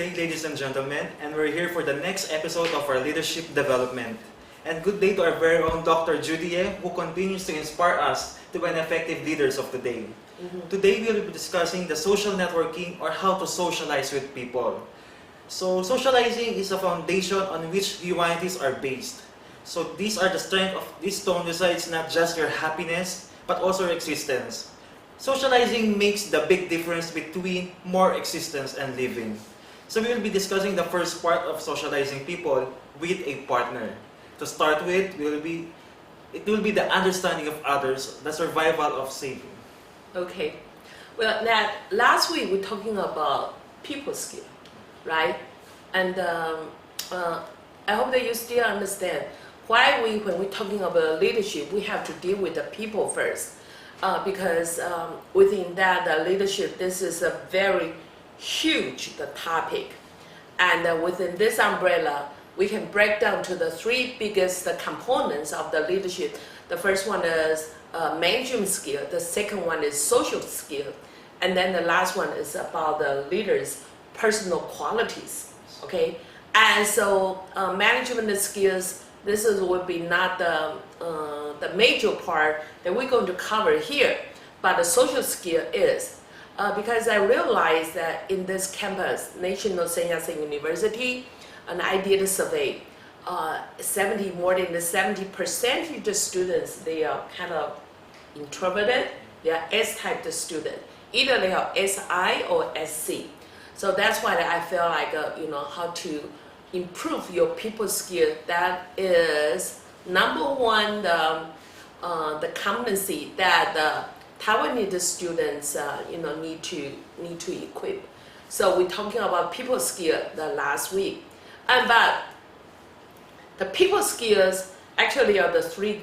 day, ladies and gentlemen, and we're here for the next episode of our leadership development. And good day to our very own Dr. Judy, who continues to inspire us to be an effective leaders of today. Today, we'll be discussing the social networking or how to socialize with people. So, socializing is a foundation on which humanities are based. So, these are the strength of this stone resides not just your happiness, but also your existence. Socializing makes the big difference between more existence and living. So we will be discussing the first part of socializing people with a partner. To start with, it will be the understanding of others, the survival of saving. Okay. Well, last week we're talking about people skill, right? And I hope that you still understand why when we're talking about leadership, we have to deal with the people first. Because within that leadership, this is a very huge topic. And within this umbrella, we can break down to the three biggest components of the leadership. The first one is management skill. The second one is social skill. And then the last one is about the leader's personal qualities. Okay? And so management skills, this will be not the major part that we're going to cover here, but the social skill is. Because I realized that in this campus, National Sun Yat-sen University, and I did a survey, more than 70% of the students, they are kind of introverted, they are S-type student. Either they are SI or SC. So that's why I feel like, how to improve your people skill. That is number one, the competency that the Taiwanese students need to equip. So we're talking about people skill the last week, but the people skills actually are the three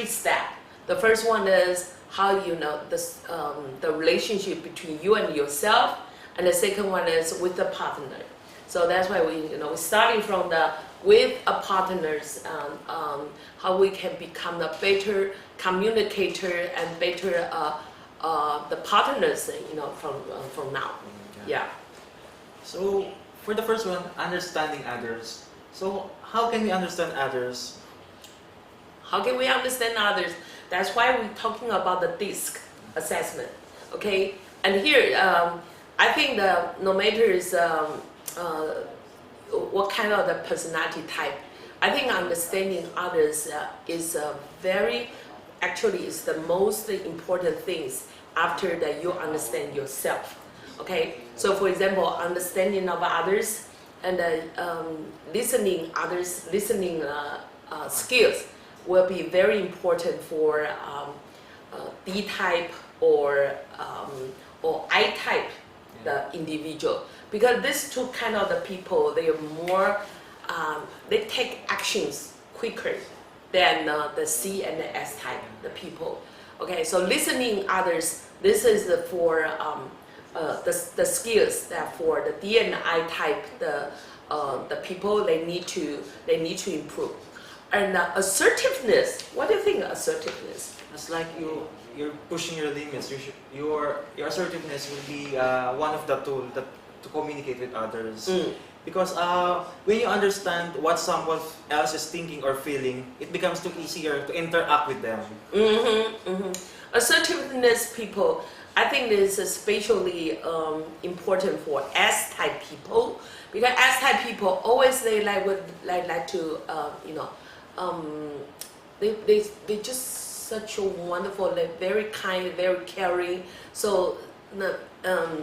steps. The first one is how the relationship between you and yourself, and the second one is with the partner. So that's why we're starting from with a partners, how we can become a better communicator and better the partners, from now. Yeah. So for the first one, understanding others. So how can we understand others? How can we understand others? That's why we're talking about the DISC assessment. Okay, and here I think no matter is what kind of the personality type, I think understanding others is is the most important things after that you understand yourself. Okay, so for example, understanding of others and listening skills will be very important for D type or I type the individual, because these two kind of the people, they are more they take actions quicker than the C and the S type the people. Okay, so listening others, this is for the skills that for the D and I type the people they need to improve. And assertiveness, what do you think assertiveness? It's like you're pushing your limits. Your assertiveness will be one of the tools to communicate with others. Because when you understand what someone else is thinking or feeling, it becomes too easier to interact with them. Assertiveness people, I think this is especially important for S-type people, because S-type people always they like to they just such a wonderful, very kind, very caring. So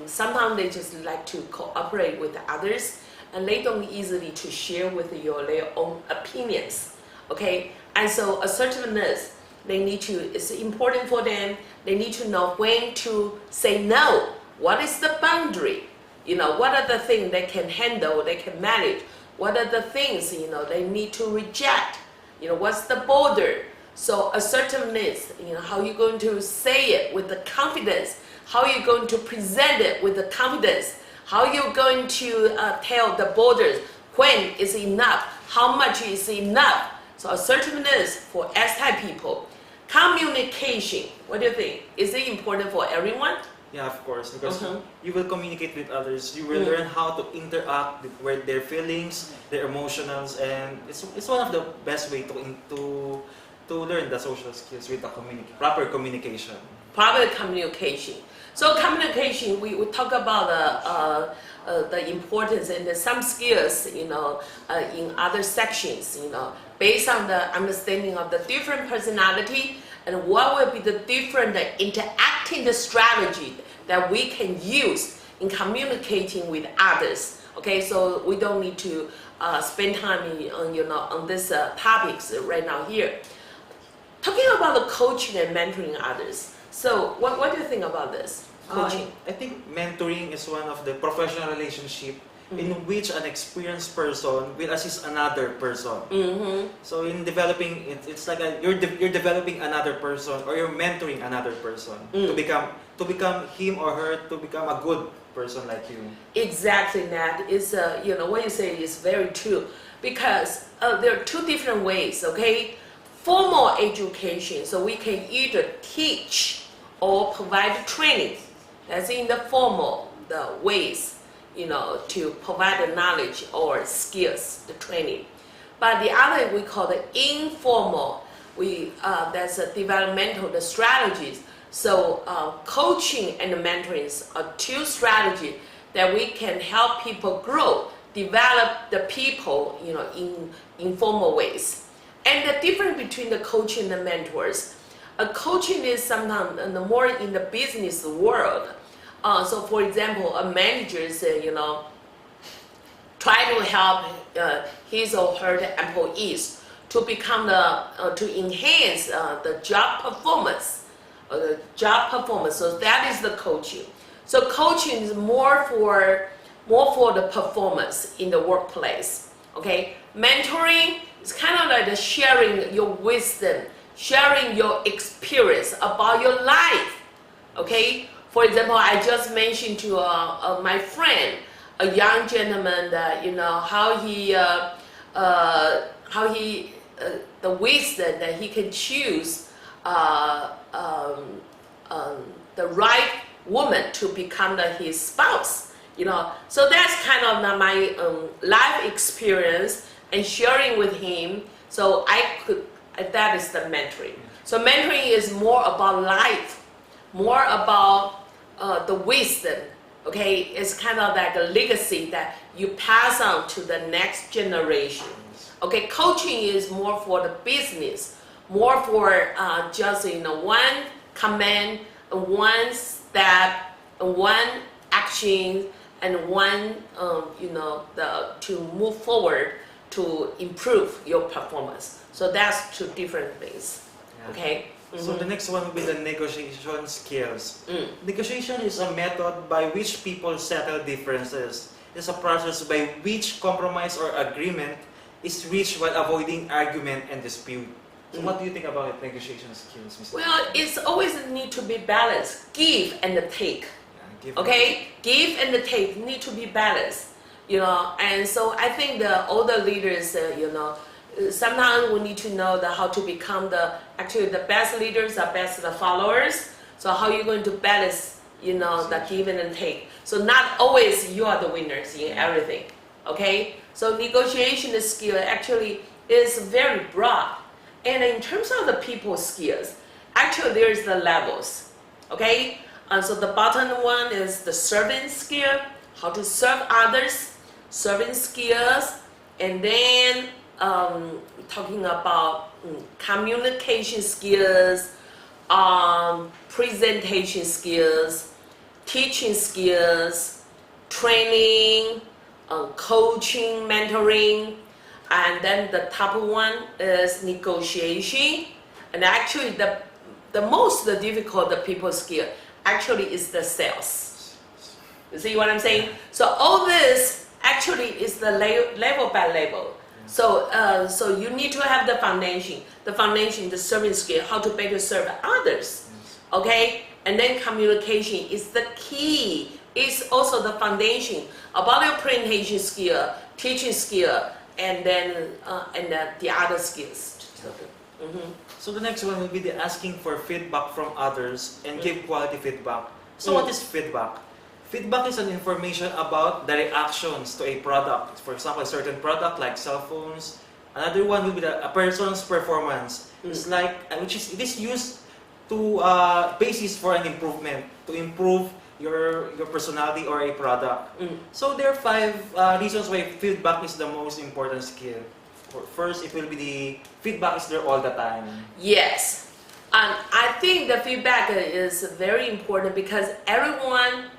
sometimes they just like to cooperate with others, and they don't easily to share with their own opinions. Okay, and so assertiveness, it's important for them. They need to know when to say no. What is the boundary? What are the things they can handle, they can manage? What are the things they need to reject? What's the border? So assertiveness, how you're going to say it with the confidence, how you're going to present it with the confidence, how you're going to tell the borders when is enough, how much is enough. So assertiveness for S-type people. Communication, what do you think? Is it important for everyone? Yeah, of course, because Mhm. you will communicate with others. You will learn how to interact with their feelings, their emotions, and it's one of the best way to learn the social skills with the proper communication. Proper communication. So communication, we talk about the importance and some skills, in other sections, based on the understanding of the different personality and what will be the different interacting strategy that we can use in communicating with others. Okay, so we don't need to spend time on this topics right now here. Talking about the coaching and mentoring others. So what do you think about this? Coaching. I think mentoring is one of the professional relationship in which an experienced person will assist another person. Mm-hmm. So in developing, it's like you're developing another person or you're mentoring another person to become him or her to become a good person like you. Exactly, Nat. Is what you say is very true because there are two different ways. Okay, formal education, so we can either teach or provide training. That's in the formal ways, to provide the knowledge or skills, the training. But the other we call the informal. That's a developmental the strategies. So coaching and mentoring are two strategies that we can help people grow, develop the people, in informal ways. And the difference between the coaching and the mentors, coaching is sometimes more in the business world. So for example, a manager say, try to help his or her employees to become to enhance the job performance. So that is the coaching. So coaching is more for the performance in the workplace. Okay, mentoring is kind of like the sharing your wisdom, sharing your experience about your life. Okay, for example, I just mentioned to my friend, a young gentleman, that how he the wisdom that he can choose the right woman to become his spouse. So that's kind of my life experience and sharing with him. So that is the mentoring. So mentoring is more about life, more about the wisdom. Okay, it's kind of like a legacy that you pass on to the next generation. Okay, coaching is more for the business, more for just one command, one step, one action, and one to move forward to improve your performance. So that's two different things. Yeah. Okay. So the next one will be the negotiation skills. Negotiation is a method by which people settle differences. It's a process by which compromise or agreement is reached while avoiding argument and dispute. So what do you think about negotiation skills, Ms. Well, it's always need to be balanced, give and take. Yeah, Okay, give and take need to be balanced. And so I think the older leaders, sometimes we need to know how to become the best leaders are best followers. So how are you going to balance, the give and take? So not always you are the winners in everything. Okay, so negotiation skill actually is very broad. And in terms of the people skills, actually there's the levels. Okay, and so the bottom one is the serving skill, how to serve others, serving skills, and then talking about communication skills, presentation skills, teaching skills, training, coaching, mentoring, and then the top one is negotiation. And actually the most difficult people skill actually is the sales. You see what I'm saying? So all this actually is the level by level. So you need to have the foundation, the serving skill, how to better serve others. Okay, and then communication is the key. It's also the foundation about your presentation skill, teaching skill, and then the other skills. So the next one will be the asking for feedback from others and give quality feedback. So what is feedback? Feedback is an information about the reactions to a product. For example, a certain product like cell phones. Another one will be a person's performance. It's like, it is used to basis for an improvement, to improve your personality or a product. So there are 5 reasons why feedback is the most important skill. First, it will be the feedback is there all the time. Yes. I think the feedback is very important because everyone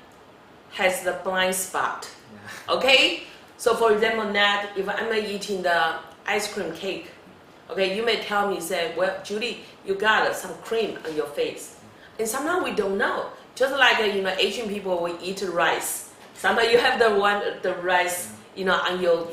has the blind spot. Yeah. Okay? So for example, Nat, if I'm eating the ice cream cake, okay, you may tell me, say, well, Judy, you got some cream on your face. And sometimes we don't know. Just like, Asian people, we eat rice. Sometimes you have the rice, on your,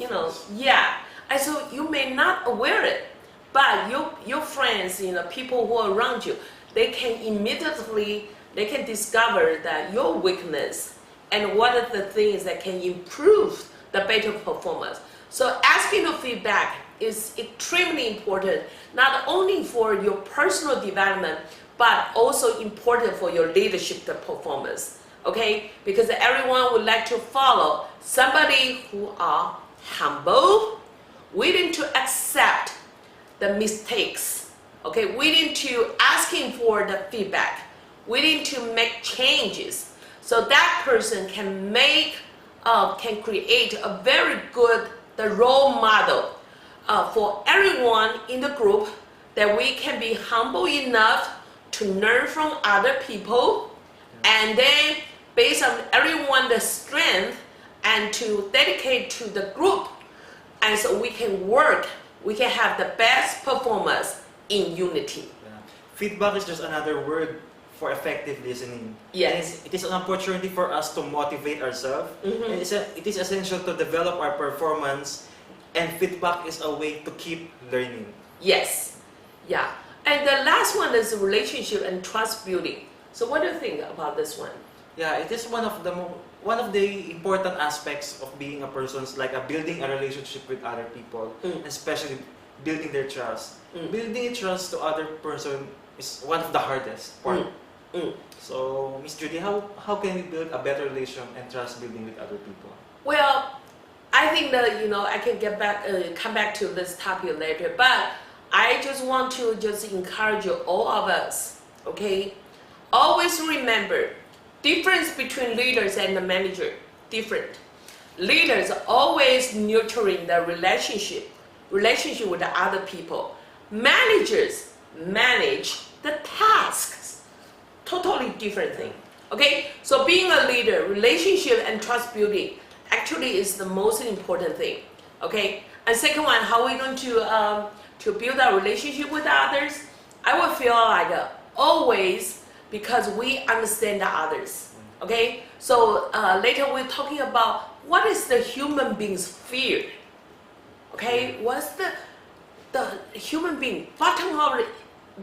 yeah. And so you may not aware it, but your friends, people who are around you, they can immediately, they can discover that your weakness and what are the things that can improve the better performance. So asking for feedback is extremely important, not only for your personal development, but also important for your leadership performance, okay? Because everyone would like to follow somebody who are humble, willing to accept the mistakes, okay? Willing to asking for the feedback, willing to make changes, so that person can can create a very good role model for everyone in the group, that we can be humble enough to learn from other people, and then based on everyone's strength and to dedicate to the group, and so we can work, we can have the best performance in unity. Yeah. Feedback is just another word for effective listening. Yes. It is an opportunity for us to motivate ourselves. It is essential to develop our performance, and feedback is a way to keep learning. Yes, yeah. And the last one is relationship and trust building. So what do you think about this one? Yeah, it is one of the important aspects of being a person, like building a relationship with other people, especially building their trust. Building a trust to other person is one of the hardest part. So, Miss Judy, how can we build a better relation and trust building with other people? Well, I think that I can come back to this topic later, but I just want to encourage all of us, okay? Always remember, difference between leaders and the manager, different. Leaders are always nurturing the relationship with the other people. Managers manage the tasks, totally different thing, okay? So being a leader, relationship and trust building actually is the most important thing, okay? And second one, how are we going to build a relationship with others? I will feel like always, because we understand the others, okay? So later we're talking about what is the human being's fear, okay? What's the human being, bottom of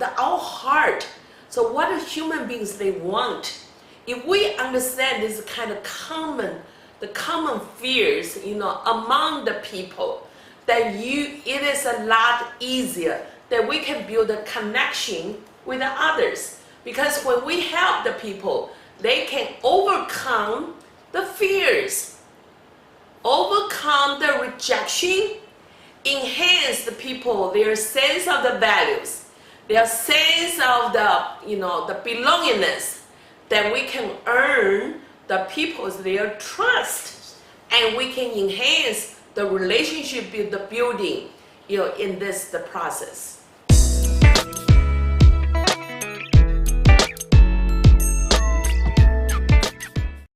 our heart? So what do human beings they want? If we understand this kind of common fears, among the people, that it is a lot easier that we can build a connection with the others. Because when we help the people, they can overcome the fears, overcome the rejection, enhance the people, their sense of the values, their sense of the belongingness, that we can earn the people's their trust, and we can enhance the relationship, the building, in the process.